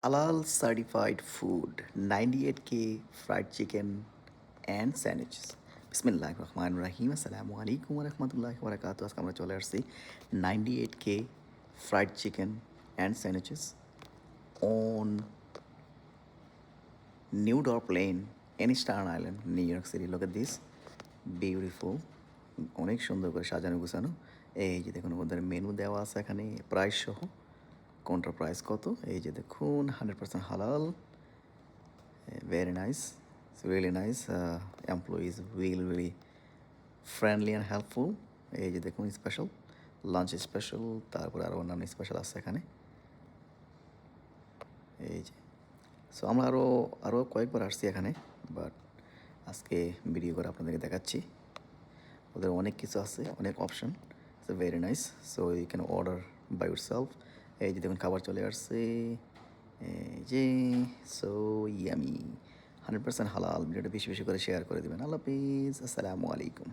halal certified food, 98K fried chicken and sandwiches. বিসমিল্লাহ রহমান রাহিম আসসালামু আলাইকুম রহমতুল্লাহ বরাকাতু। আজকে আমরা চলে আসছি 98K fried chicken and sandwiches on New Dorp Lane in Staten Island, New York City. Look at this, beautiful, অনেক সুন্দর করে সাজানো গুছানো। এই যে দেখুন ওদের মেনু দেওয়া আছে এখানে প্রাইস সহ, কোনটার প্রাইস কত। এই যে দেখুন 100% হালাল, very nice, it's really nice. Employees really friendly and helpful. এই যে দেখুন স্পেশাল লাঞ্চ স্পেশাল, তারপরে আরও অন্যান্য স্পেশাল আছে এখানে। এই যে সো আমরা আরও কয়েকবার আসছি এখানে, বাট আজকে ভিডিও করে আপনাদেরকে দেখাচ্ছি। ওদের অনেক কিছু আছে, অনেক option, it's very nice. So you can order by yourself. এই যে দেখুন খাবার চলে আসছে, এই যে সো ইয়ামি, 100% হালাল। ভিডিওটা বেশি বেশি করে শেয়ার করে দেবেন। আল্লাহ হাফিজ, আসসালামু আলাইকুম।